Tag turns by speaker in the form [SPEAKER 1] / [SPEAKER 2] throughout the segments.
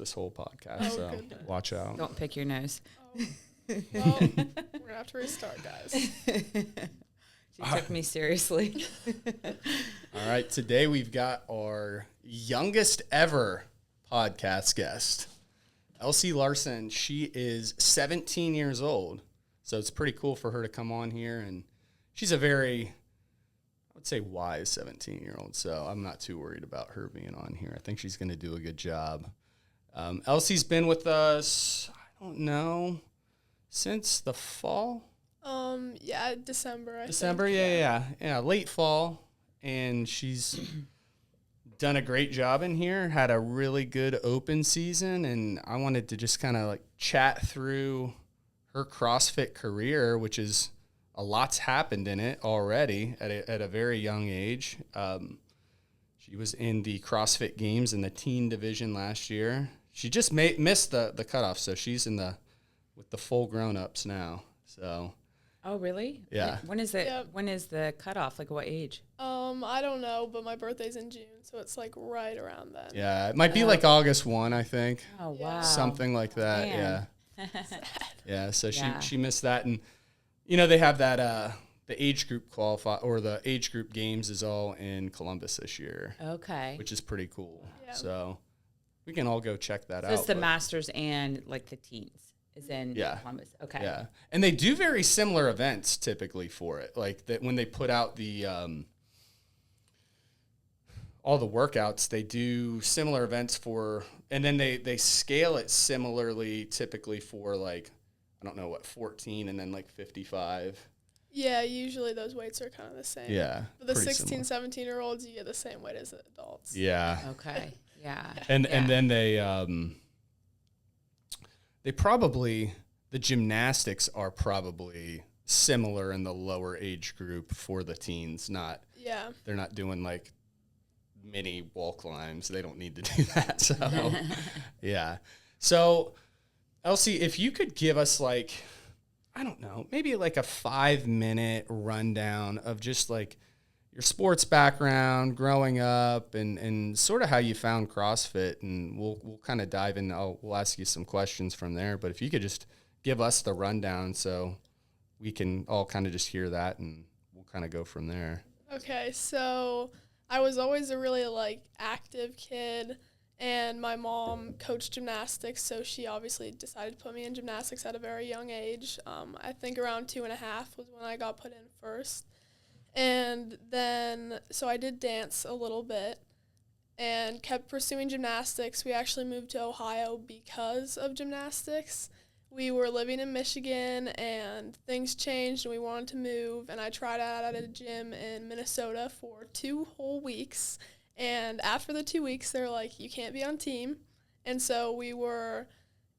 [SPEAKER 1] this whole podcast, so
[SPEAKER 2] goodness.
[SPEAKER 1] watch out.
[SPEAKER 3] Don't pick your nose.
[SPEAKER 2] Oh. Well, we're going to have to restart, guys.
[SPEAKER 3] She took me seriously.
[SPEAKER 1] All right, today we've got our youngest ever podcast guest, Elsie Larson. She is 17 years old, so it's pretty cool for her to come on here, and she's a very, I would say, wise 17-year-old, so I'm not too worried about her being on here. I think she's going to do a good job. Elsie's been with us, I don't know, since the fall?
[SPEAKER 2] Yeah, December, I
[SPEAKER 1] December,
[SPEAKER 2] think.
[SPEAKER 1] yeah, late fall, and she's done a great job in here, had a really good open season, and I wanted to just kind of like chat through her CrossFit career, which is a lot's happened in it already at a very young age. She was in the CrossFit Games in the teen division last year. She just missed the cutoff, so she's with the full grown-ups now, so...
[SPEAKER 3] Oh, really?
[SPEAKER 1] Yeah.
[SPEAKER 3] When is the cutoff? Like what age?
[SPEAKER 2] I don't know, but my birthday's in June, so it's like right around then.
[SPEAKER 1] Yeah, it might be like August 1, I think.
[SPEAKER 3] Oh, wow.
[SPEAKER 1] Something like that,
[SPEAKER 3] Man.
[SPEAKER 1] yeah. Yeah, so
[SPEAKER 3] Yeah.
[SPEAKER 1] she missed that. And, you know, they have that, the age group the age group games is all in Columbus this year,
[SPEAKER 3] Okay.
[SPEAKER 1] which is pretty cool.
[SPEAKER 2] Yeah.
[SPEAKER 1] So we can all go check that
[SPEAKER 3] So
[SPEAKER 1] out.
[SPEAKER 3] it's the
[SPEAKER 1] but-
[SPEAKER 3] masters and like the teens is in
[SPEAKER 1] Yeah.
[SPEAKER 3] Columbus. Okay.
[SPEAKER 1] Yeah, and they do very similar events typically for it. Like that when they put out the all the workouts, they do similar events for, and then they scale it similarly typically for like, I don't know what, 14 and then like 55.
[SPEAKER 2] Yeah, usually those weights are kind of the same.
[SPEAKER 1] Yeah,
[SPEAKER 2] For the
[SPEAKER 1] pretty
[SPEAKER 2] 16,
[SPEAKER 1] similar.
[SPEAKER 2] 17-year-olds, you get the same weight as the adults.
[SPEAKER 1] Yeah,
[SPEAKER 3] Okay. Yeah.
[SPEAKER 1] and
[SPEAKER 3] Yeah.
[SPEAKER 1] then they probably, the gymnastics are probably similar in the lower age group for the teens. They're not doing like mini wall climbs. They don't need to do that. So, yeah. So, Elsie, if you could give us like, I don't know, maybe like a 5-minute rundown of just like your sports background, growing up, and sort of how you found CrossFit, and we'll kind of dive in. We'll ask you some questions from there. But if you could just give us the rundown so we can all kind of just hear that, and we'll kind of go from there.
[SPEAKER 2] Okay, so I was always a really active kid, and my mom coached gymnastics, so she obviously decided to put me in gymnastics at a very young age. I think around 2.5 was when I got put in first. And then, so I did dance a little bit and kept pursuing gymnastics. We actually moved to Ohio because of gymnastics. We were living in Michigan, and things changed, and we wanted to move, and I tried out at a gym in Minnesota for 2 whole weeks. And after the 2 weeks, they're like, you can't be on team. And so we were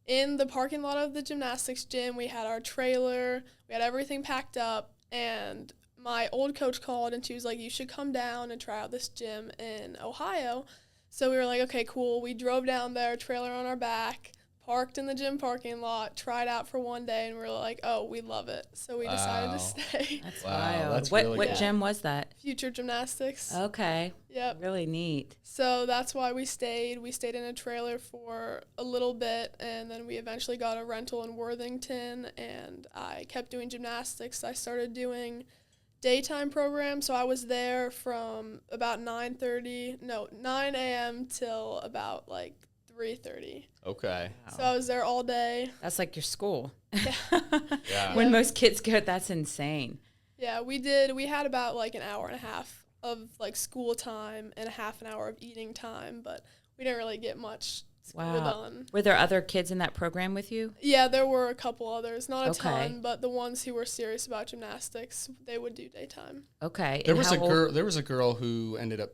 [SPEAKER 2] in the parking lot of the gymnastics gym. We had our trailer. We had everything packed up, and my old coach called, and she was like, you should come down and try out this gym in Ohio. So we were like, okay, cool. We drove down there, trailer on our back, parked in the gym parking lot, tried out for one day, and we were like, oh, we love it. So we decided to stay.
[SPEAKER 3] That's
[SPEAKER 1] Wow,
[SPEAKER 3] wild.
[SPEAKER 1] that's
[SPEAKER 3] What
[SPEAKER 1] really
[SPEAKER 3] what
[SPEAKER 1] cool.
[SPEAKER 3] gym was that?
[SPEAKER 2] Future Gymnastics.
[SPEAKER 3] Okay.
[SPEAKER 2] Yep.
[SPEAKER 3] Really neat.
[SPEAKER 2] So that's why we stayed. We stayed in a trailer for a little bit, and then we eventually got a rental in Worthington, and I kept doing gymnastics. I started doing daytime program, so I was there from about 9 a.m. till about 3:30.
[SPEAKER 1] Okay.
[SPEAKER 2] So I was there all day.
[SPEAKER 3] That's like your school.
[SPEAKER 1] Yeah.
[SPEAKER 3] When most kids go, that's insane.
[SPEAKER 2] Yeah, we had about an hour and a half of school time and a half an hour of eating time, but we didn't really get much school done.
[SPEAKER 3] Were there other kids in that program with you?
[SPEAKER 2] Yeah, there were a couple others, not a
[SPEAKER 3] Okay.
[SPEAKER 2] ton, but the ones who were serious about gymnastics, they would do daytime.
[SPEAKER 3] Okay.
[SPEAKER 1] There
[SPEAKER 3] And
[SPEAKER 1] was
[SPEAKER 3] how
[SPEAKER 1] a
[SPEAKER 3] old-
[SPEAKER 1] girl. There was a girl who ended up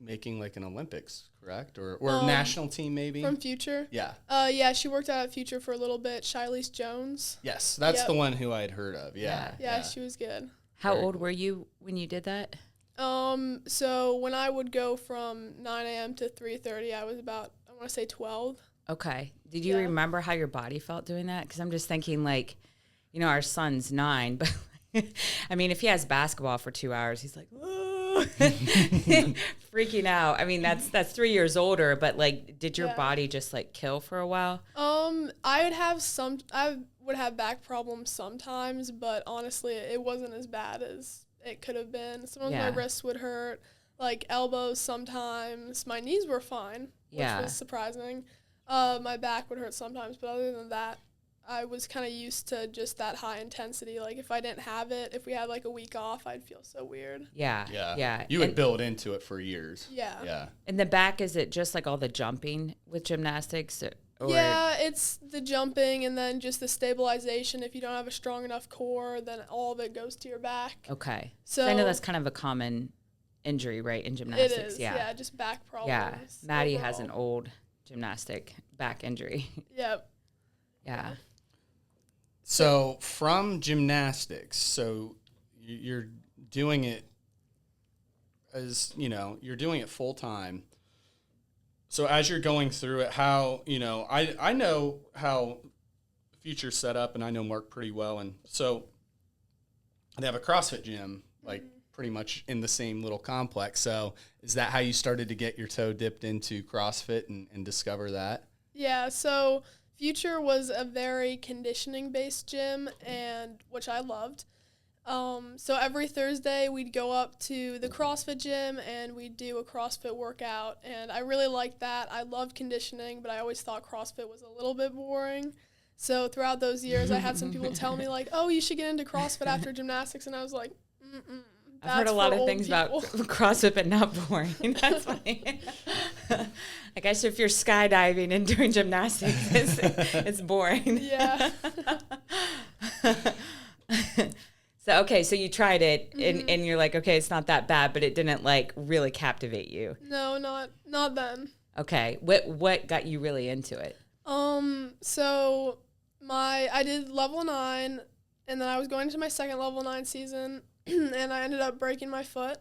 [SPEAKER 1] making an Olympics, correct, or national team maybe.
[SPEAKER 2] From Future.
[SPEAKER 1] Yeah.
[SPEAKER 2] Yeah, she worked out at Future for a little bit. Shilese Jones.
[SPEAKER 1] Yes, that's
[SPEAKER 2] Yep.
[SPEAKER 1] the one who I'd heard of. Yeah.
[SPEAKER 2] Yeah, she was good.
[SPEAKER 3] How
[SPEAKER 1] Very
[SPEAKER 3] old were you when you did that?
[SPEAKER 2] So when I would go from 9 a.m. to 3:30, I was about, I want to say 12.
[SPEAKER 3] Okay. Did you
[SPEAKER 2] Yeah.
[SPEAKER 3] remember how your body felt doing that? Because I'm just thinking, our son's 9, but I mean, if he has basketball for 2 hours, he's like, "Ah." freaking out. I mean, that's 3 years older, but like, did your body just like kill for a while?
[SPEAKER 2] I would have back problems sometimes, but honestly, it wasn't as bad as it could have been. Sometimes my wrists would hurt, like elbows sometimes. My knees were fine, which was surprising. My back would hurt sometimes, but other than that, I was kind of used to just that high intensity. Like, if I didn't have it, if we had, like, a week off, I'd feel so weird.
[SPEAKER 1] Yeah. You would build into it for years. Yeah.
[SPEAKER 3] And the back, is it just, like, all the jumping with gymnastics? Or
[SPEAKER 2] yeah, it's the jumping and then just the stabilization. If you don't have a strong enough core, then all of it goes to your back.
[SPEAKER 3] Okay. So I know that's kind of a common injury, right, in gymnastics?
[SPEAKER 2] It is, yeah, just back problems.
[SPEAKER 3] Yeah, Maddie has an old gymnastic back injury.
[SPEAKER 2] Yep.
[SPEAKER 3] Yeah.
[SPEAKER 1] So from gymnastics, so you're doing it as, you're doing it full time. So as you're going through it, how, I know how Future's set up, and I know Mark pretty well. And so they have a CrossFit gym, like pretty much in the same little complex. So is that how you started to get your toe dipped into CrossFit and discover that?
[SPEAKER 2] Yeah, so Future was a very conditioning-based gym, and which I loved. So every Thursday we'd go up to the CrossFit gym and we'd do a CrossFit workout, and I really liked that. I loved conditioning, but I always thought CrossFit was a little bit boring. So throughout those years, I had some people tell me, like, oh, you should get into CrossFit after gymnastics, and I was like,
[SPEAKER 3] I've heard a lot of things about CrossFit, but not boring. That's funny. I guess if you're skydiving and doing gymnastics, it's boring.
[SPEAKER 2] Yeah.
[SPEAKER 3] So you tried it, and you're like, okay, it's not that bad, but it didn't, like, really captivate you.
[SPEAKER 2] No, not then.
[SPEAKER 3] Okay. What got you really into it?
[SPEAKER 2] So I did level 9, and then I was going into my second level 9 season, and I ended up breaking my foot.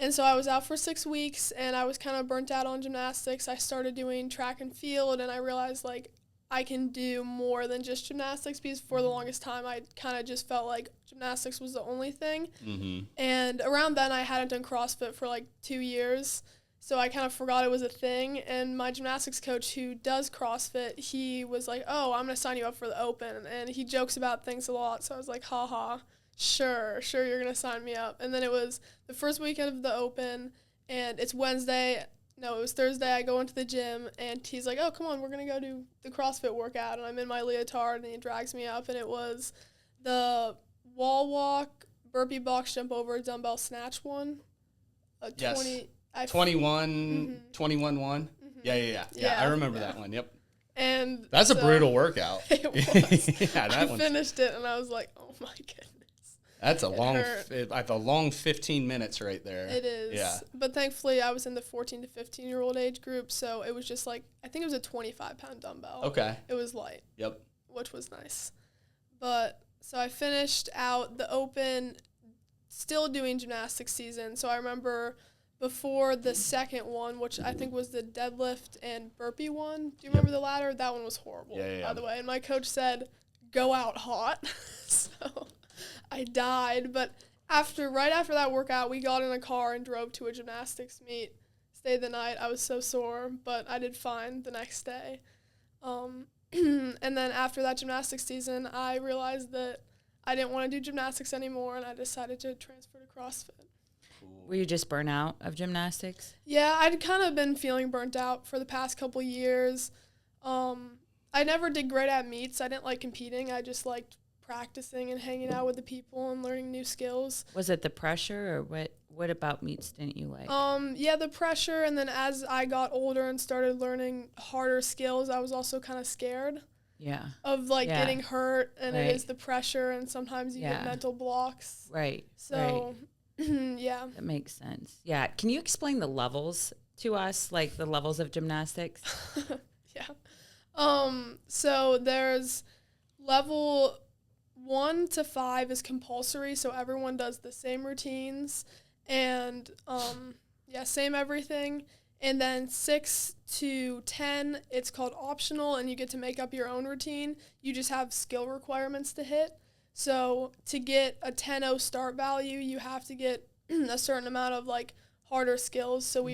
[SPEAKER 2] And so I was out for 6 weeks, and I was kind of burnt out on gymnastics. I started doing track and field, and I realized, like, I can do more than just gymnastics, because for the longest time I kind of just felt like gymnastics was the only thing. Mm-hmm. And around then I hadn't done CrossFit for like 2 years, so I kind of forgot it was a thing. And my gymnastics coach, who does CrossFit, he was like, oh, I'm going to sign you up for the Open. And he jokes about things a lot, so I was like, haha, sure, you're going to sign me up. And then it was the first weekend of the Open, and it's Wednesday. No, it was Thursday. I go into the gym, and he's like, oh, come on, we're going to go do the CrossFit workout. And I'm in my leotard, and he drags me up, and it was the wall walk, burpee box jump over, dumbbell snatch one.
[SPEAKER 1] Yes. 21-1. Mm-hmm. Yeah, I remember that one, yep.
[SPEAKER 2] And
[SPEAKER 1] that's a brutal workout.
[SPEAKER 2] It was.
[SPEAKER 1] I
[SPEAKER 2] finished it, and I was like, oh, my goodness.
[SPEAKER 1] That's a long 15 minutes right there.
[SPEAKER 2] It is.
[SPEAKER 1] Yeah.
[SPEAKER 2] But thankfully, I was in the 14 to 15-year-old age group, so it was just like, I think it was a 25-pound dumbbell.
[SPEAKER 1] Okay.
[SPEAKER 2] It was light.
[SPEAKER 1] Yep.
[SPEAKER 2] Which was nice. But so I finished out the Open still doing gymnastics season. So I remember before the second one, which I think was the deadlift and burpee one. Do you remember the ladder? That one was horrible, by the way. And my coach said, go out hot. So I died, but right after that workout, we got in a car and drove to a gymnastics meet, stayed the night. I was so sore, but I did fine the next day. And then after that gymnastics season, I realized that I didn't want to do gymnastics anymore, and I decided to transfer to CrossFit.
[SPEAKER 3] Were you just burnt out of gymnastics?
[SPEAKER 2] Yeah, I'd kind of been feeling burnt out for the past couple years. I never did great at meets. I didn't like competing. I just liked practicing and hanging out with the people and learning new skills.
[SPEAKER 3] Was it the pressure, or what about meets didn't you like?
[SPEAKER 2] Yeah, the pressure, and then as I got older and started learning harder skills, I was also kind of scared.
[SPEAKER 3] Yeah.
[SPEAKER 2] Of getting hurt, and
[SPEAKER 3] right.
[SPEAKER 2] It is the pressure, and sometimes you get mental blocks.
[SPEAKER 3] Right.
[SPEAKER 2] So, yeah.
[SPEAKER 3] That makes sense. Yeah. Can you explain the levels to us, like the levels of gymnastics?
[SPEAKER 2] Yeah. So there's level 1 to 5 is compulsory, so everyone does the same routines, and same everything. And then 6 to 10, it's called optional, and you get to make up your own routine. You just have skill requirements to hit. So to get a 10-0 start value, you have to get a certain amount of like harder skills. So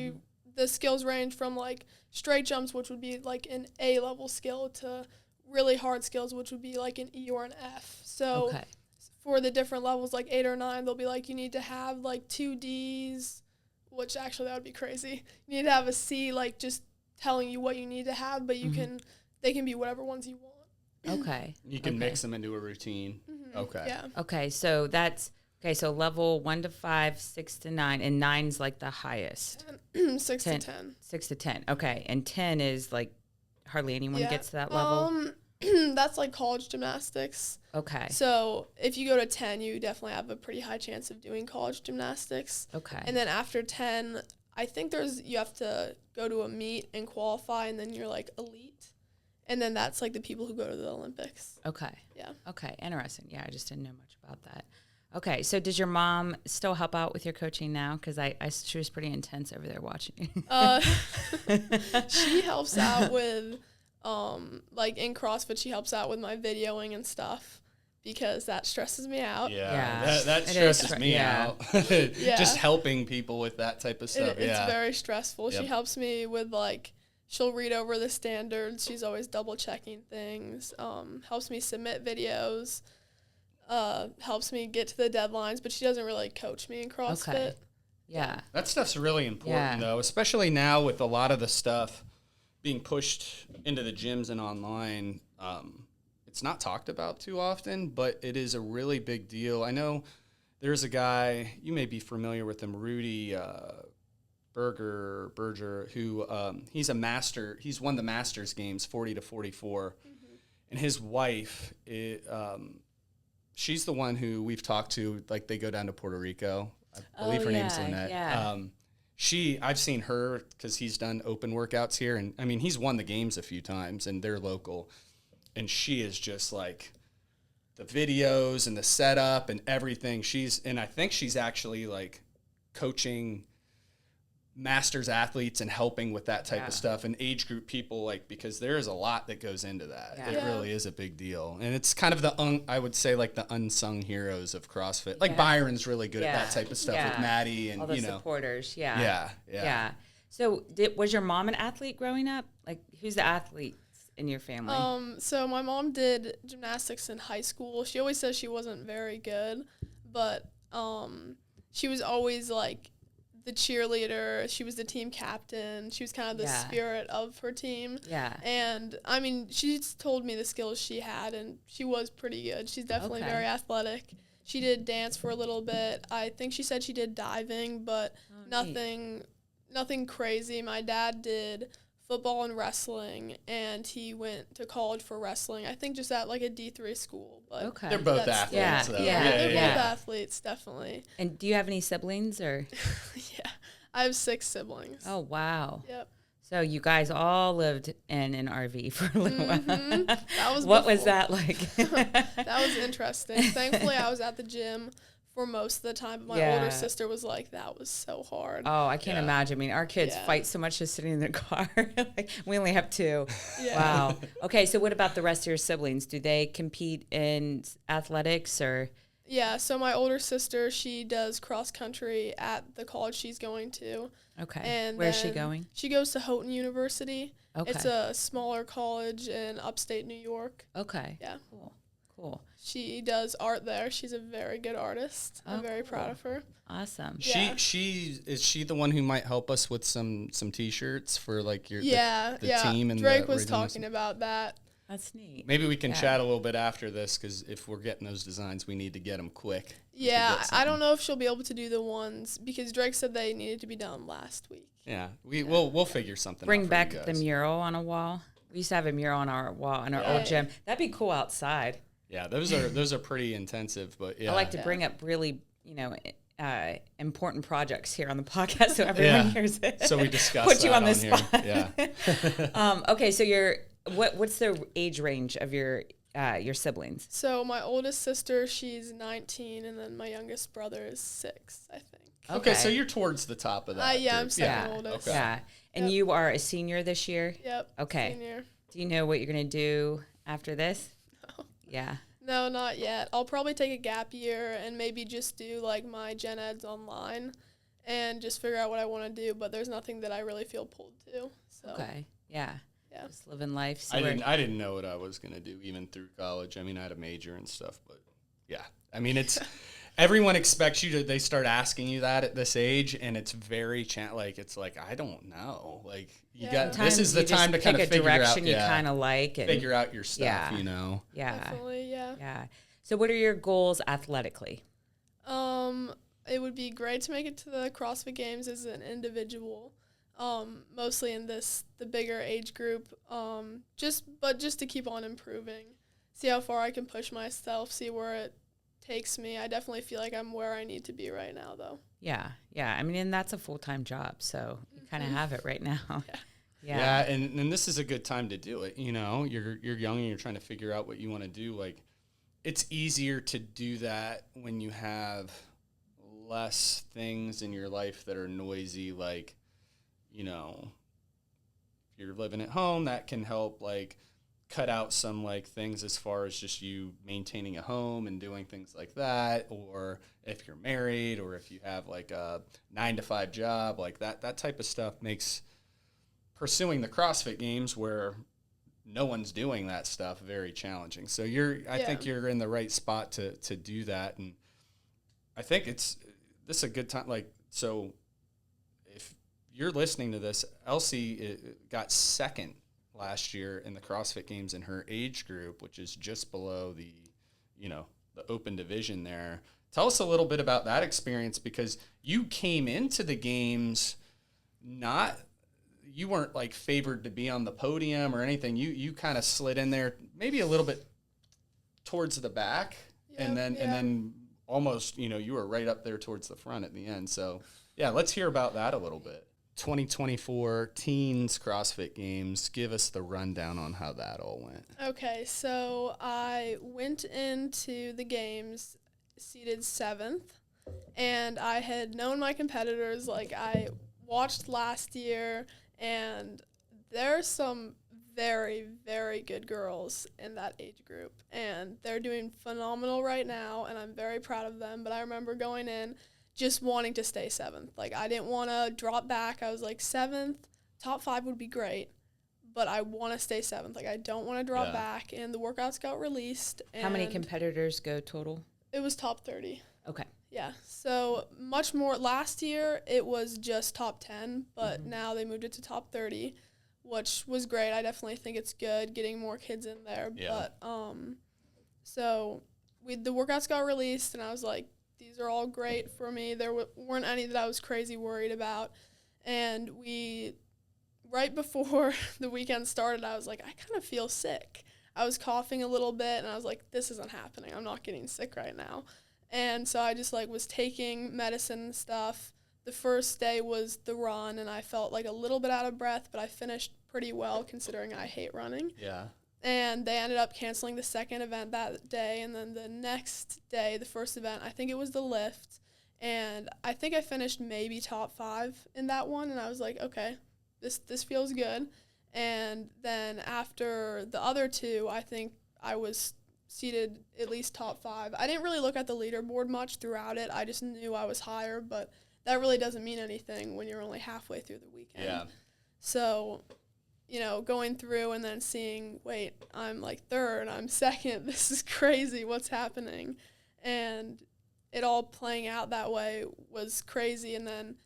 [SPEAKER 2] the skills range from like straight jumps, which would be like an A level skill, to really hard skills, which would be like an E or an F. So for the different levels, like 8 or 9, they'll be like, you need to have like 2 Ds, which actually that would be crazy. You need to have a C, like just telling you what you need to have, but they can be whatever ones you want.
[SPEAKER 3] Okay.
[SPEAKER 1] You can mix them into a routine. Okay.
[SPEAKER 2] Yeah.
[SPEAKER 3] Okay, so so level 1 to 5, 6 to 9, and 9's like the highest.
[SPEAKER 2] 6 to 10.
[SPEAKER 3] 6 to 10. Okay, and 10 is like hardly anyone gets to that level.
[SPEAKER 2] That's like college gymnastics.
[SPEAKER 3] Okay.
[SPEAKER 2] So if you go to 10, you definitely have a pretty high chance of doing college gymnastics.
[SPEAKER 3] Okay.
[SPEAKER 2] And then after 10, I think you have to go to a meet and qualify, and then you're like elite. And then that's like the people who go to the Olympics.
[SPEAKER 3] Okay.
[SPEAKER 2] Yeah.
[SPEAKER 3] Okay, interesting. Yeah, I just didn't know much about that. Okay, so does your mom still help out with your coaching now? Because she was pretty intense over there watching.
[SPEAKER 2] She helps out with, like in CrossFit, she helps out with my videoing and stuff because that stresses me out.
[SPEAKER 1] Yeah. That stresses me out. Just helping people with that type of stuff.
[SPEAKER 2] It's very stressful. Yep. She helps me with like, she'll read over the standards. She's always double checking things. Helps me submit videos. Helps me get to the deadlines, but she doesn't really coach me in CrossFit.
[SPEAKER 3] Okay. Yeah.
[SPEAKER 1] That stuff's really important, though, especially now with a lot of the stuff being pushed into the gyms and online. It's not talked about too often, but it is a really big deal. I know there's a guy, you may be familiar with him, Rudy Berger, who he's a master. He's won the Masters games 40 to 44. And his wife, she's the one who we've talked to, like they go down to Puerto Rico. I believe her name's Lynette.
[SPEAKER 3] Yeah.
[SPEAKER 1] I've seen her because he's done open workouts here. And I mean, he's won the games a few times and they're local. And she is just like the videos and the setup and everything. And I think she's actually like coaching Masters athletes and helping with that type of stuff and age group people, like, because there is a lot that goes into that. It really is a big deal. And it's kind of I would say like the unsung heroes of CrossFit. Like Byron's really good at that type of stuff with Maddie and,
[SPEAKER 3] all the supporters.
[SPEAKER 1] Yeah.
[SPEAKER 3] So was your mom an athlete growing up? Like, who's the athletes in your family?
[SPEAKER 2] So my mom did gymnastics in high school. She always says she wasn't very good, but she was always like the cheerleader. She was the team captain. She was kind of the spirit of her team. Yeah. And I mean, she's told me the skills she had, and she was pretty good. She's definitely very athletic. She did dance for a little bit. I think she said she did diving, but nothing crazy. My dad did football and wrestling, and he went to college for wrestling. I think just at like a D3 school. But
[SPEAKER 1] they're both athletes.
[SPEAKER 2] They're both athletes, definitely.
[SPEAKER 3] And do you have any siblings or?
[SPEAKER 2] Yeah, I have 6 siblings.
[SPEAKER 3] Oh wow.
[SPEAKER 2] Yep.
[SPEAKER 3] So you guys all lived in an RV for a little while.
[SPEAKER 2] That was
[SPEAKER 3] what was that like?
[SPEAKER 2] That was interesting. Thankfully, I was at the gym for most of the time, but my older sister was like, that was so hard.
[SPEAKER 3] Oh, I can't imagine. I mean, our kids fight so much just sitting in their car. Like, we only have 2. Wow. Okay, so what about the rest of your siblings? Do they compete in athletics or?
[SPEAKER 2] Yeah, so my older sister, she does cross country at the college she's going to.
[SPEAKER 3] Okay.
[SPEAKER 2] And
[SPEAKER 3] where's she going?
[SPEAKER 2] She goes to Houghton University.
[SPEAKER 3] Okay.
[SPEAKER 2] It's a smaller college in upstate New York.
[SPEAKER 3] Okay.
[SPEAKER 2] Yeah.
[SPEAKER 3] Cool.
[SPEAKER 2] She does art there. She's a very good artist. I'm very proud of her.
[SPEAKER 3] Awesome.
[SPEAKER 2] Yeah.
[SPEAKER 1] Is she the one who might help us with some T-shirts for like your
[SPEAKER 2] the
[SPEAKER 1] team and
[SPEAKER 2] Drake was talking about that.
[SPEAKER 3] That's neat.
[SPEAKER 1] Maybe we can chat a little bit after this, because if we're getting those designs, we need to get them quick.
[SPEAKER 2] Yeah, I don't know if she'll be able to do the ones, because Drake said they needed to be done last week.
[SPEAKER 1] Yeah, we'll figure something out.
[SPEAKER 3] Bring back the mural on a wall. We used to have a mural on our wall in our old gym. That'd be cool outside.
[SPEAKER 1] Yeah, those are pretty intensive, but
[SPEAKER 3] I like to bring up really, important projects here on the podcast so everyone hears it.
[SPEAKER 1] So we discuss
[SPEAKER 3] put you on the spot.
[SPEAKER 1] Yeah.
[SPEAKER 3] Okay, so what's the age range of your siblings?
[SPEAKER 2] So my oldest sister, she's 19, and then my youngest brother is 6, I think.
[SPEAKER 1] Okay, so you're towards the top of that.
[SPEAKER 2] Yeah, I'm second oldest.
[SPEAKER 3] Okay. Yeah, and you are a senior this year?
[SPEAKER 2] Yep.
[SPEAKER 3] Okay.
[SPEAKER 2] Senior.
[SPEAKER 3] Do you know what you're going to do after this?
[SPEAKER 2] No.
[SPEAKER 3] Yeah.
[SPEAKER 2] No, not yet. I'll probably take a gap year and maybe just do, like, my gen eds online and just figure out what I want to do, but there's nothing that I really feel pulled to. So.
[SPEAKER 3] Okay, yeah.
[SPEAKER 2] Yeah.
[SPEAKER 3] Just living life.
[SPEAKER 1] I didn't know what I was going to do even through college. I mean, I had a major and stuff, but yeah. I mean, it's everyone expects you to, they start asking you that at this age, and it's very, it's like, I don't know. Like, this is the time to kind of figure out.
[SPEAKER 3] Direction you kind of like. And
[SPEAKER 1] figure out your stuff, you know.
[SPEAKER 3] Yeah.
[SPEAKER 2] Definitely, yeah.
[SPEAKER 3] Yeah. So what are your goals athletically?
[SPEAKER 2] It would be great to make it to the CrossFit Games as an individual. Mostly in the bigger age group, just to keep on improving, see how far I can push myself, see where it takes me. I definitely feel like I'm where I need to be right now, though.
[SPEAKER 3] Yeah. I mean, and that's a full-time job, so you kind of have it right now.
[SPEAKER 1] Yeah, and this is a good time to do it. You know, you're young and you're trying to figure out what you want to do. Like, it's easier to do that when you have less things in your life that are noisy, like, you know, if you're living at home, that can help, like, cut out some, like, things as far as just you maintaining a home and doing things like that. Or if you're married, or if you have, like, a 9-to-5 job, like that type of stuff makes pursuing the CrossFit Games, where no one's doing that stuff, very challenging. So I think you're in the right spot to do that. And I think this is a good time. Like, so if you're listening to this, Elsie got second last year in the CrossFit Games in her age group, which is just below the open division there. Tell us a little bit about that experience, because you came into the games you weren't, like, favored to be on the podium or anything. You kind of slid in there maybe a little bit towards the back, and then almost, you were right up there towards the front at the end. So yeah, let's hear about that a little bit. 2024 Teens CrossFit Games. Give us the rundown on how that all went.
[SPEAKER 2] Okay, so I went into the games seated 7th, and I had known my competitors. Like, I watched last year, and there are some very, very good girls in that age group, and they're doing phenomenal right now, and I'm very proud of them. But I remember going in just wanting to stay 7th. Like, I didn't want to drop back. I was like, 7th, top 5 would be great, but I want to stay 7th. Like, I don't want to drop back. And the workouts got released. And
[SPEAKER 3] how many competitors go total?
[SPEAKER 2] It was top 30.
[SPEAKER 3] Okay.
[SPEAKER 2] Yeah, so much more. Last year, it was just top 10, but now they moved it to top 30, which was great. I definitely think it's good getting more kids in there. Yeah. But so the workouts got released, and I was like, these are all great for me. There weren't any that I was crazy worried about. And right before the weekend started, I was like, I kind of feel sick. I was coughing a little bit, and I was like, this isn't happening. I'm not getting sick right now. And so I just, like, was taking medicine and stuff. The first day was the run, and I felt, like, a little bit out of breath, but I finished pretty well considering I hate running.
[SPEAKER 1] Yeah.
[SPEAKER 2] And they ended up canceling the second event that day. And then the next day, the first event, I think it was the lift. And I think I finished maybe top 5 in that one. And I was like, okay, this feels good. And then after the other two, I think I was seated at least top 5. I didn't really look at the leaderboard much throughout it. I just knew I was higher. But that really doesn't mean anything when you're only halfway through the weekend.
[SPEAKER 1] Yeah.
[SPEAKER 2] So, going through and then seeing, wait, I'm like 3rd, I'm 2nd, this is crazy, what's happening? And it all playing out that way was crazy. And then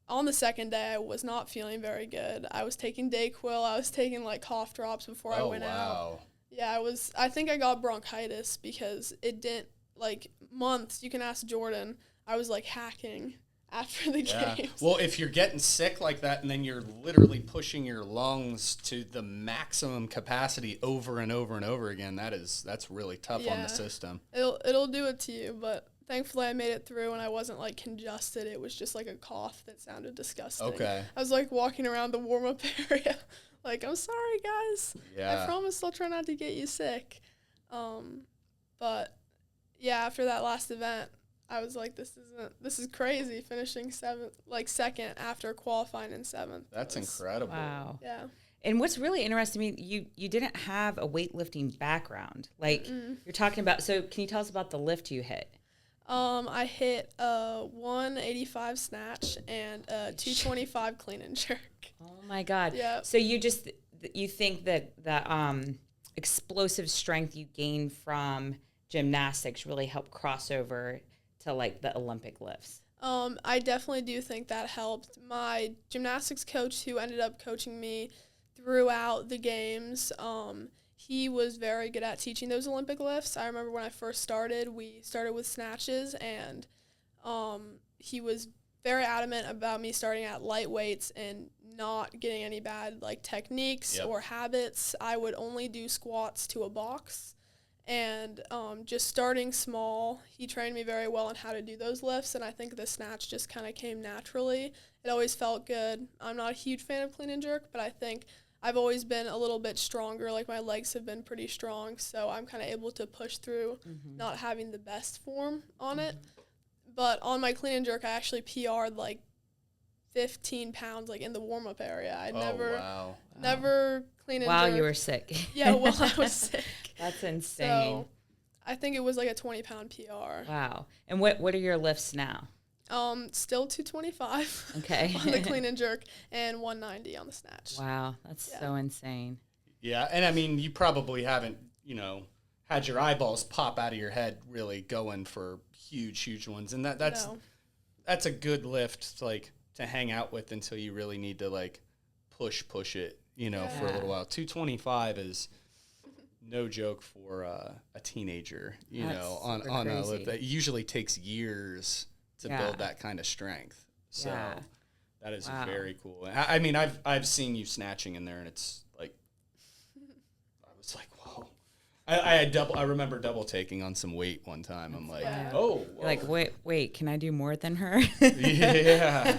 [SPEAKER 2] on the second day, I was not feeling very good. I was taking Dayquil, I was taking, like, cough drops before I went out. Yeah, I think I got bronchitis because it didn't, like, months, you can ask Jordan, I was, like, hacking after the games.
[SPEAKER 1] Well, if you're getting sick like that and then you're literally pushing your lungs to the maximum capacity over and over and over again, that's really tough on the system.
[SPEAKER 2] It'll do it to you, but thankfully I made it through and I wasn't, like, congested. It was just, like, a cough that sounded disgusting.
[SPEAKER 1] Okay.
[SPEAKER 2] I was, like, walking around the warm-up area like, I'm sorry, guys.
[SPEAKER 1] Yeah.
[SPEAKER 2] I promise I'll try not to get you sick. But, yeah, after that last event, I was like, this is crazy, finishing 2nd after qualifying in 7th.
[SPEAKER 1] That's incredible.
[SPEAKER 3] Wow.
[SPEAKER 2] Yeah.
[SPEAKER 3] And what's really interesting to me, you didn't have a weightlifting background. Like you're talking about, so can you tell us about the lift you hit?
[SPEAKER 2] I hit a 185 snatch and a 225 clean and jerk.
[SPEAKER 3] Oh my God.
[SPEAKER 2] Yeah.
[SPEAKER 3] So you think that the explosive strength you gain from gymnastics really helped cross over to like the Olympic lifts?
[SPEAKER 2] I definitely do think that helped. My gymnastics coach, who ended up coaching me throughout the games, he was very good at teaching those Olympic lifts. I remember when I first started, we started with snatches, and he was very adamant about me starting at light weights and not getting any bad like techniques or habits. I would only do squats to a box, and just starting small. He trained me very well on how to do those lifts, and I think the snatch just kind of came naturally. It always felt good. I'm not a huge fan of clean and jerk, but I think I've always been a little bit stronger. Like, my legs have been pretty strong, so I'm kind of able to push through not having the best form on it. But on my clean and jerk, I actually PR'd like 15 pounds, like in the warm-up area. I never clean and jerk.
[SPEAKER 3] While you were sick.
[SPEAKER 2] Yeah, while I was sick.
[SPEAKER 3] That's insane.
[SPEAKER 2] So I think it was like a 20-pound PR.
[SPEAKER 3] Wow. And what are your lifts now?
[SPEAKER 2] Still 225
[SPEAKER 3] okay.
[SPEAKER 2] on the clean and jerk and 190 on the snatch.
[SPEAKER 3] Wow, that's so insane.
[SPEAKER 1] Yeah, and I mean, you probably haven't, had your eyeballs pop out of your head really going for huge ones. And that's a good lift to hang out with until you really need to push it, for a little while. 225 is no joke for a teenager, on a lift that usually takes years to build that kind of strength. So that is very cool. I mean, I've seen you snatching in there, and it's like, I was like, whoa. I remember double taking on some weight one time. I'm like, oh.
[SPEAKER 3] You're like, wait, can I do more than her?
[SPEAKER 1] yeah.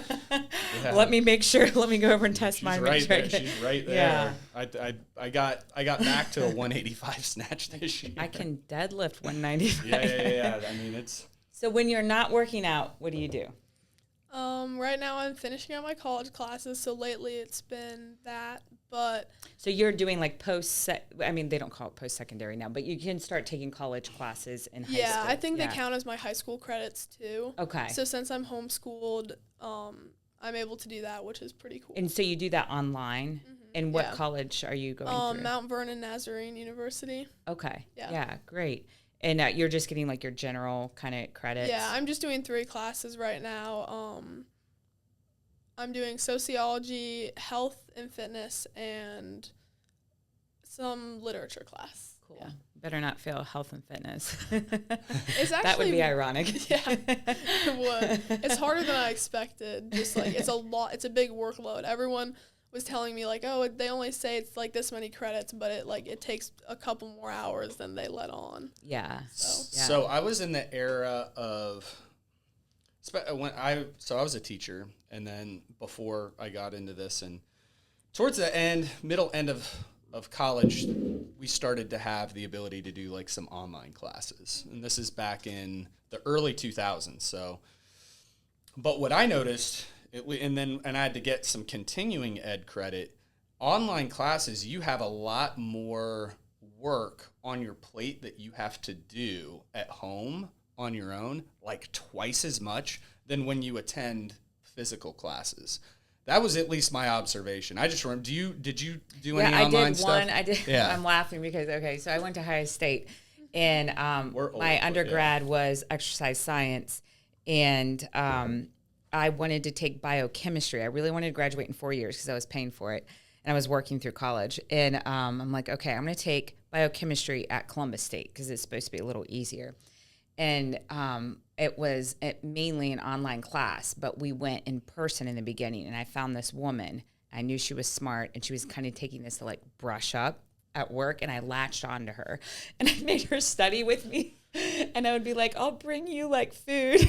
[SPEAKER 3] Let me make sure. Let me go over and test mine.
[SPEAKER 1] Right there. She's right there. Yeah. I got back to a 185 snatch this year.
[SPEAKER 3] I can deadlift 195.
[SPEAKER 1] Yeah. I mean, it's.
[SPEAKER 3] So when you're not working out, what do you do?
[SPEAKER 2] Right now I'm finishing up my college classes, so lately it's been that, but...
[SPEAKER 3] So you're doing like they don't call it post-secondary now, but you can start taking college classes in high school.
[SPEAKER 2] Yeah, I think they count as my high school credits too.
[SPEAKER 3] Okay.
[SPEAKER 2] So since I'm homeschooled, I'm able to do that, which is pretty cool.
[SPEAKER 3] And so you do that online? Mm-hmm. And what college are you going through?
[SPEAKER 2] Mount Vernon Nazarene University.
[SPEAKER 3] Okay. Yeah, great. And you're just getting like your general kind of credits?
[SPEAKER 2] Yeah, I'm just doing 3 classes right now. I'm doing sociology, health and fitness, and some literature class.
[SPEAKER 3] Cool. Yeah. Better not fail health and fitness.
[SPEAKER 2] It's actually,
[SPEAKER 3] that would be ironic.
[SPEAKER 2] Yeah, it would. It's harder than I expected. Just like, it's a lot. It's a big workload. Everyone was telling me like, oh, they only say it's like this many credits, but it takes a couple more hours than they let on.
[SPEAKER 3] Yeah.
[SPEAKER 1] So I was in the era of I was a teacher, and then before I got into this, and towards the middle end of college, we started to have the ability to do like some online classes, and this is back in the early 2000s. So, but what I noticed. And I had to get some continuing ed credit. Online classes, you have a lot more work on your plate that you have to do at home on your own, like twice as much than when you attend physical classes. That was at least my observation. I just remember, did you do any online stuff?
[SPEAKER 3] I did. Yeah. I'm laughing because, so I went to Ohio State, and my undergrad was exercise science, and I wanted to take biochemistry. I really wanted to graduate in 4 years because I was paying for it, and I was working through college. And I'm like, okay, I'm going to take biochemistry at Columbus State because it's supposed to be a little easier. And it was mainly an online class, but we went in person in the beginning, and I found this woman. I knew she was smart, and she was kind of taking this to like brush up at work, and I latched onto her, and I made her study with me. And I would be like, I'll bring you like food.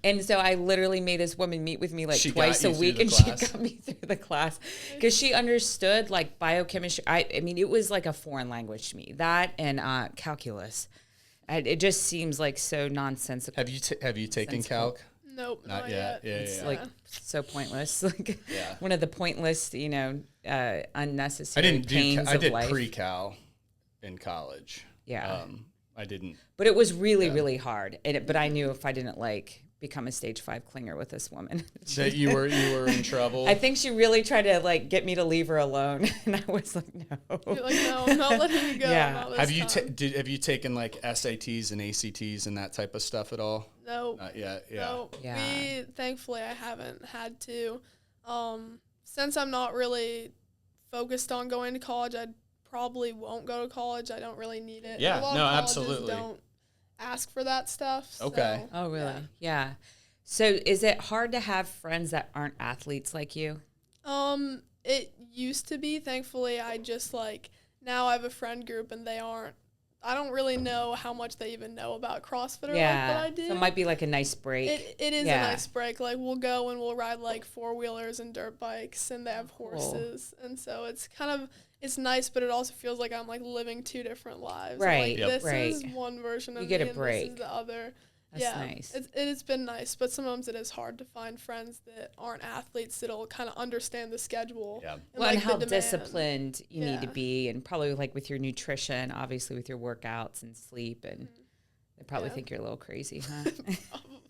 [SPEAKER 3] And so I literally made this woman meet with me like twice a week, and she got me through the class because she understood like biochemistry. I mean, it was like a foreign language to me, that and calculus. It just seems like so nonsensical.
[SPEAKER 1] Have you taken calc?
[SPEAKER 2] Nope, not yet.
[SPEAKER 1] Yeah,
[SPEAKER 3] it's like so pointless. Like one of the pointless, unnecessary pains
[SPEAKER 1] I did
[SPEAKER 3] life.
[SPEAKER 1] pre-cal in college.
[SPEAKER 3] Yeah.
[SPEAKER 1] I didn't.
[SPEAKER 3] But it was really, really hard. But I knew if I didn't become a stage 5 clinger with this woman,
[SPEAKER 1] that you were in trouble.
[SPEAKER 3] I think she really tried to get me to leave her alone, and I was like, no.
[SPEAKER 2] You're like, no, I'm not letting you go.
[SPEAKER 3] Yeah.
[SPEAKER 2] Have you
[SPEAKER 1] have you taken SATs and ACTs and that type of stuff at all?
[SPEAKER 2] No.
[SPEAKER 1] Not yet. Yeah.
[SPEAKER 2] No.
[SPEAKER 3] Yeah.
[SPEAKER 2] Thankfully, I haven't had to. Since I'm not really focused on going to college, I probably won't go to college. I don't really need it.
[SPEAKER 1] Yeah.
[SPEAKER 2] A lot
[SPEAKER 1] No.
[SPEAKER 2] of colleges
[SPEAKER 1] Absolutely.
[SPEAKER 2] Don't ask for that stuff.
[SPEAKER 1] Okay.
[SPEAKER 3] Oh, really? Yeah. So is it hard to have friends that aren't athletes like you?
[SPEAKER 2] It used to be. Thankfully, I just now I have a friend group and they aren't. I don't really know how much they even know about CrossFit or what I do.
[SPEAKER 3] So it might be a nice break.
[SPEAKER 2] It is a nice break. We'll go and we'll ride 4-wheelers and dirt bikes, and they have horses. Cool. And so it's it's nice, but it also feels like I'm living two different lives.
[SPEAKER 3] Right.
[SPEAKER 2] This is one version of
[SPEAKER 3] you get
[SPEAKER 2] me
[SPEAKER 3] a
[SPEAKER 2] and
[SPEAKER 3] break.
[SPEAKER 2] this is the other.
[SPEAKER 3] That's nice.
[SPEAKER 2] It's been nice, but sometimes it is hard to find friends that aren't athletes that'll kind of understand the schedule.
[SPEAKER 1] Yeah.
[SPEAKER 3] And how disciplined you need to be, and probably with your nutrition, obviously with your workouts and sleep, and they probably think you're a little crazy, huh?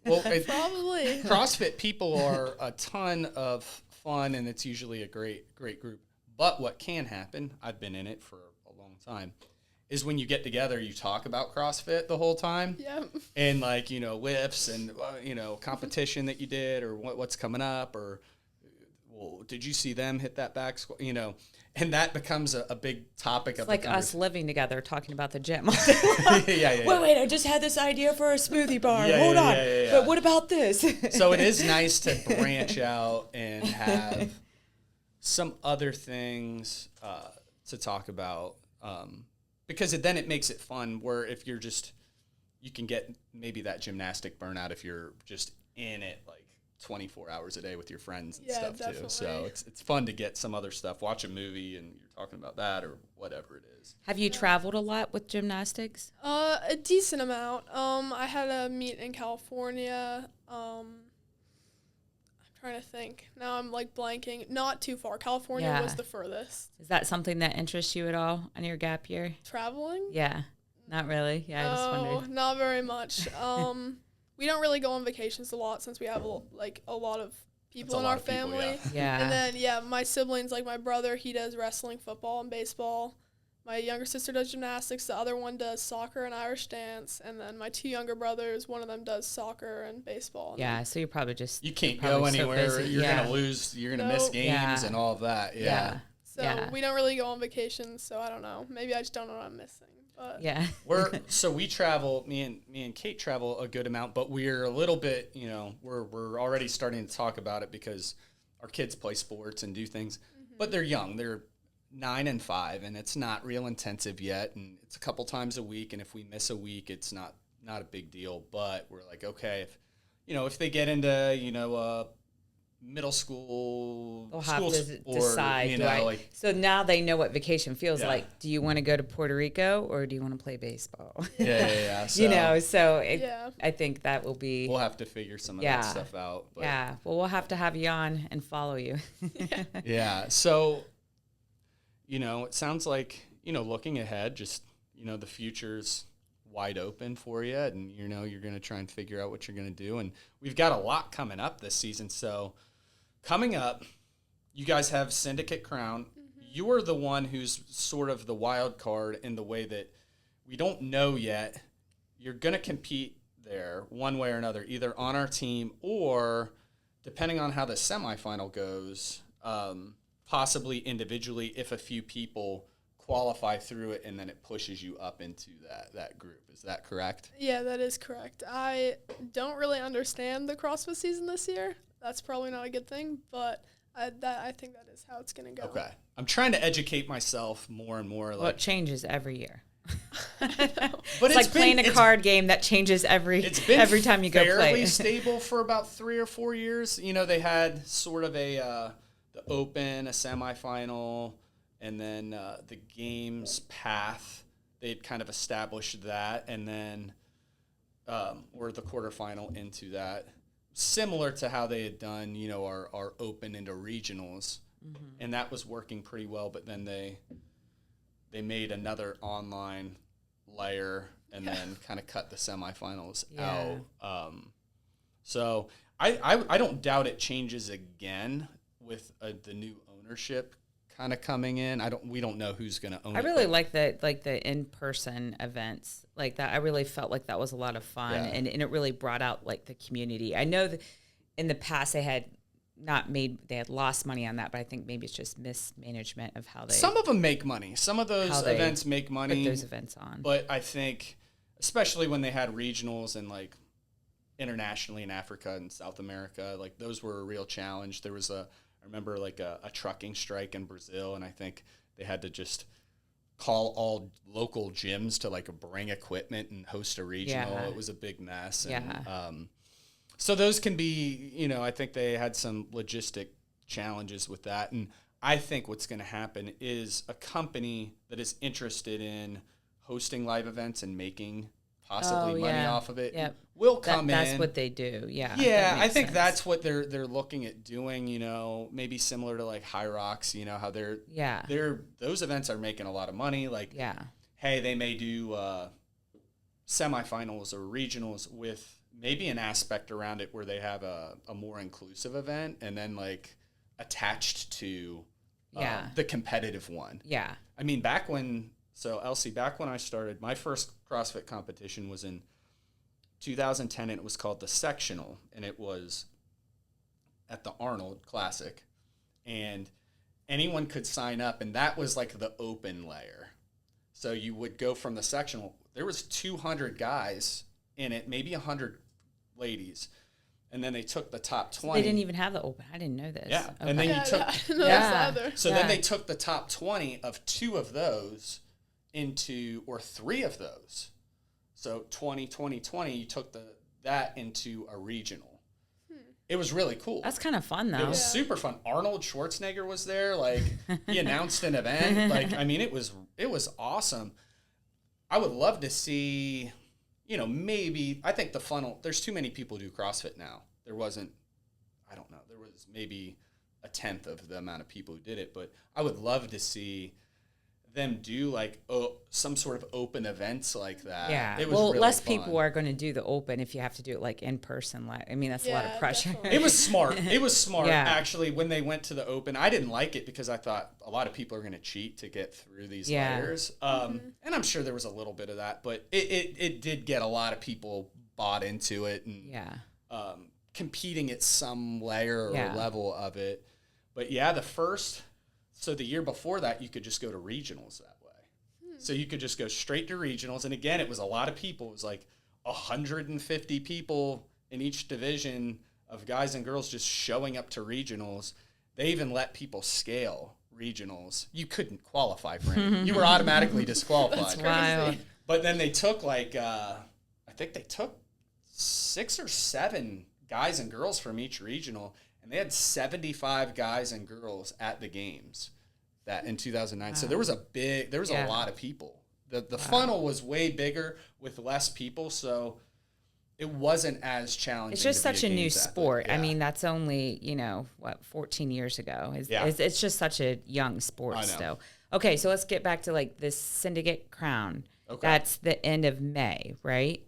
[SPEAKER 1] Well,
[SPEAKER 2] probably.
[SPEAKER 1] CrossFit people are a ton of fun, and it's usually a great group. But what can happen, I've been in it for a long time, is when you get together, you talk about CrossFit the whole time.
[SPEAKER 2] Yeah.
[SPEAKER 1] And lifts and, competition that you did, or what's coming up, or, well, did you see them hit that back squat, and that becomes a big topic of
[SPEAKER 3] us living together, talking about the gym.
[SPEAKER 1] Yeah.
[SPEAKER 3] Wait, I just had this idea for a smoothie bar. Hold on.
[SPEAKER 1] Yeah.
[SPEAKER 3] But what about this?
[SPEAKER 1] So it is nice to branch out and have some other things to talk about, because then it makes it fun, where if you're you can get maybe that gymnastic burnout if you're just in it 24 hours a day with your friends and stuff definitely. Too. So it's fun to get some other stuff, watch a movie and you're talking about that or whatever it is.
[SPEAKER 3] Have you traveled a lot with gymnastics?
[SPEAKER 2] A decent amount. I had a meet in California. I'm trying to think. Now I'm blanking. Not too far. California was the furthest.
[SPEAKER 3] Is that something that interests you at all on your gap year?
[SPEAKER 2] Traveling?
[SPEAKER 3] Yeah. Not really. Yeah, I just wondered.
[SPEAKER 2] No, not very much. We don't really go on vacations a lot since we have a lot of people in our family.
[SPEAKER 3] Yeah.
[SPEAKER 2] And then my siblings, my brother, he does wrestling, football, and baseball. My younger sister does gymnastics. The other one does soccer and Irish dance. And then my two younger brothers, one of them does soccer and baseball.
[SPEAKER 3] Yeah, so you're probably just...
[SPEAKER 1] You can't go anywhere. So you're going to lose. You're going to miss games and all of that. Yeah.
[SPEAKER 2] So we don't really go on vacations, so I don't know. Maybe I just don't know what I'm missing. But
[SPEAKER 1] we travel, me and Kate travel a good amount, but we're a little bit, we're already starting to talk about it because our kids play sports and do things, but they're young. They're 9 and 5, and it's not real intensive yet, and it's a couple times a week, and if we miss a week, it's not a big deal. But we're okay, if they get into middle school,
[SPEAKER 3] they'll have to decide. So now they know what vacation feels like. Do you want to go to Puerto Rico or do you want to play baseball?
[SPEAKER 1] Yeah. So,
[SPEAKER 3] I think that will be.
[SPEAKER 1] We'll have to figure some of that stuff out. But.
[SPEAKER 3] Yeah. Well, we'll have to have you on and follow you.
[SPEAKER 1] Yeah. So, it sounds like looking ahead, just the future's wide open for you, and you're going to try and figure out what you're going to do, and we've got a lot coming up this season. So coming up, you guys have Syndicate Crown. You're the one who's sort of the wild card in the way that we don't know yet. You're going to compete there one way or another, either on our team or, depending on how the semifinal goes, possibly individually if a few people qualify through it, and then it pushes you up into that group. Is that correct?
[SPEAKER 2] Yeah, that is correct. I don't really understand the CrossFit season this year. That's probably not a good thing, but I think that is how it's going to go.
[SPEAKER 1] Okay. I'm trying to educate myself more and more.
[SPEAKER 3] Well, it changes every year.
[SPEAKER 1] But
[SPEAKER 3] it's playing a card game that changes every time you go play.
[SPEAKER 1] It's been fairly stable for about 3 or 4 years. They had sort of the Open, a semifinal, and then the Games path. They'd kind of established that, and then or the quarterfinal into that. similar to how they had done, our open into regionals, and that was working pretty well. But then they made another online layer and then kind of cut the semifinals out. So I don't doubt it changes again with the new ownership kind of coming in. We don't know who's going to own it.
[SPEAKER 3] I really like the in-person events like that. I really felt like that was a lot of fun, and it really brought out like the community. I know that in the past they had lost money on that, but I think maybe it's just mismanagement of how they.
[SPEAKER 1] Some of them make money. Some of those events make money.
[SPEAKER 3] Put those events on,
[SPEAKER 1] but I think, especially when they had regionals and like internationally in Africa and South America, like those were a real challenge. There was I remember like a trucking strike in Brazil, and I think they had to just call all local gyms to like bring equipment and host a regional. It was a big mess. And, so those can be, I think they had some logistic challenges with that. And I think what's going to happen is a company that is interested in hosting live events and making possibly money off of it will come in.
[SPEAKER 3] That's what they do. Yeah.
[SPEAKER 1] Yeah, I think that's what they're looking at doing, maybe similar to like High Rocks, how those events are making a lot of money. Like, hey, they may do semifinals or regionals with maybe an aspect around it where they have a more inclusive event and then like attached to the competitive one. Yeah. I mean, Elsie, back when I started, my first CrossFit competition was in 2010, and it was called the Sectional, and it was at the Arnold Classic, and anyone could sign up, and that was like the open layer. So you would go from the Sectional. There was 200 guys in it, maybe 100 ladies, and then they took the top 20.
[SPEAKER 3] They didn't even have the open. I didn't know this.
[SPEAKER 1] Yeah, okay. And then you took then they took the top 20 of 2 of those or 3 of those. So 20, 20, 20, you took that into a regional. It was really cool.
[SPEAKER 3] That's kind of fun, though.
[SPEAKER 1] It was super fun. Arnold Schwarzenegger was there. Like, he announced an event. Like, I mean, it was awesome. I would love to see, maybe, I think the funnel, there's too many people who do CrossFit now. There was maybe a tenth of the amount of people who did it, but I would love to see them do like some sort of open events like that.
[SPEAKER 3] Yeah. It was really less fun. People are going to do the open if you have to do it like in person. Like, I mean, that's a lot of pressure.
[SPEAKER 2] Definitely.
[SPEAKER 1] It was smart. Actually, when they went to the open, I didn't like it because I thought a lot of people are going to cheat to get through these layers. And I'm sure there was a little bit of that, but it did get a lot of people bought into it and competing at some layer or level of it. But so the year before that, you could just go to regionals that way. So you could just go straight to regionals. And again, it was a lot of people. It was like 150 people in each division of guys and girls just showing up to regionals. They even let people scale regionals. You couldn't qualify for anything. You were automatically disqualified.
[SPEAKER 3] That's wild.
[SPEAKER 1] But then they took I think they took 6 or 7 guys and girls from each regional. And they had 75 guys and girls at the games that in 2009. Wow. So there was a lot of people. The funnel was way bigger with less people, so it wasn't as challenging.
[SPEAKER 3] It's just such a new sport. I mean, that's only, 14 years ago. It's just such a young sport still. Okay, so let's get back to like this Syndicate Crown. Okay. That's the end of May, right?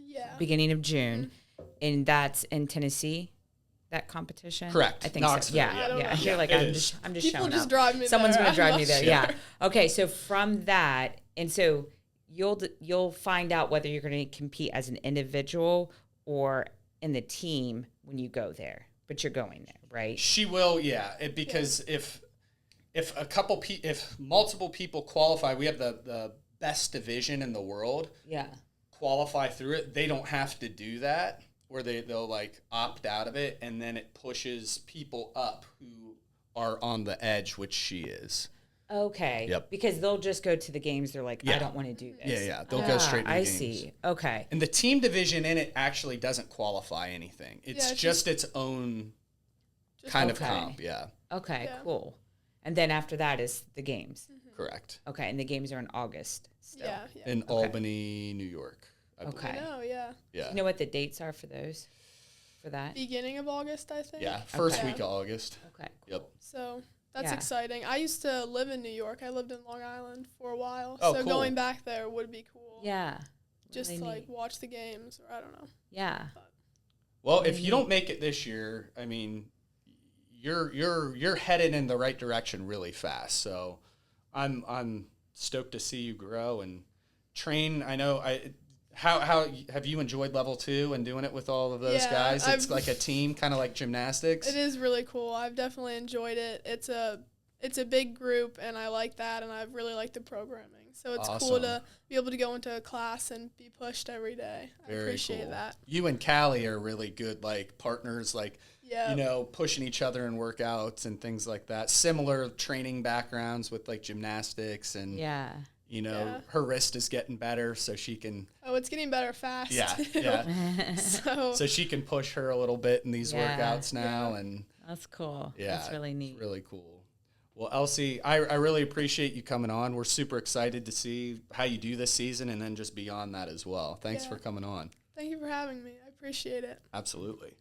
[SPEAKER 2] Yeah.
[SPEAKER 3] Beginning of June. Mm-hmm. And that's in Tennessee. That competition?
[SPEAKER 1] Correct.
[SPEAKER 3] I think so. Yeah. You're like, I'm just
[SPEAKER 2] People
[SPEAKER 3] showing
[SPEAKER 2] just
[SPEAKER 3] up.
[SPEAKER 2] drive me
[SPEAKER 3] Someone's
[SPEAKER 2] there.
[SPEAKER 3] going to drive me there.
[SPEAKER 2] Sure.
[SPEAKER 3] Yeah. Okay. So from that, and so you'll find out whether you're going to compete as an individual or in the team when you go there. But you're going there, right?
[SPEAKER 1] She will, because if multiple people qualify, we have the best division in the world.
[SPEAKER 3] Yeah.
[SPEAKER 1] Qualify through it. They don't have to do that. Where they'll like opt out of it, and then it pushes people up who are on the edge, which she is.
[SPEAKER 3] Okay.
[SPEAKER 1] Yep.
[SPEAKER 3] Because they'll just go to the games. They're like, I don't want to do this.
[SPEAKER 1] Yeah. They'll go straight to the games.
[SPEAKER 3] I see. Okay.
[SPEAKER 1] And the team division in it actually doesn't qualify anything. It's just its own kind of comp. Yeah.
[SPEAKER 3] Okay. Yeah. Cool. And then after that is the games.
[SPEAKER 1] Mm-hmm. Correct.
[SPEAKER 3] Okay, and the games are in August. Still.
[SPEAKER 2] Yeah.
[SPEAKER 1] In Albany, New York.
[SPEAKER 3] Okay.
[SPEAKER 2] I know, yeah.
[SPEAKER 3] Do you know what the dates are for those? for that?
[SPEAKER 2] Beginning of August, I think.
[SPEAKER 1] Yeah, first week of August.
[SPEAKER 3] Okay, cool.
[SPEAKER 1] Yep.
[SPEAKER 2] So that's exciting. I used to live in New York. I lived in Long Island for a while.
[SPEAKER 1] Oh,
[SPEAKER 2] so
[SPEAKER 1] cool.
[SPEAKER 2] going back there would be cool.
[SPEAKER 3] Yeah.
[SPEAKER 2] Just
[SPEAKER 3] really
[SPEAKER 2] to
[SPEAKER 3] neat.
[SPEAKER 2] like watch the games, or I don't know.
[SPEAKER 3] Yeah.
[SPEAKER 1] Well, if you don't make it this year, I mean, you're headed in the right direction really fast. So I'm stoked to see you grow and train. I know how have you enjoyed level 2 and doing it with all of those guys? It's like a team, kind of like gymnastics.
[SPEAKER 2] It is really cool. I've definitely enjoyed it. It's a big group, and I like that, and I really like the programming. So it's cool to be able to go into a class and be pushed every day. I appreciate that.
[SPEAKER 1] You and Callie are really good, like partners, like, you know, pushing each other in workouts and things like that. Similar training backgrounds with like gymnastics and, you know, her wrist is getting better so she can.
[SPEAKER 2] Oh, it's getting better fast.
[SPEAKER 1] Yeah. So she can push her a little bit in these workouts now. And
[SPEAKER 3] that's cool.
[SPEAKER 1] Yeah.
[SPEAKER 3] That's really neat.
[SPEAKER 1] It's really cool. Well, Elsie, I really appreciate you coming on. We're super excited to see how you do this season and then just beyond that as well. Thanks for coming on.
[SPEAKER 2] Thank you for having me. I appreciate it.
[SPEAKER 1] Absolutely.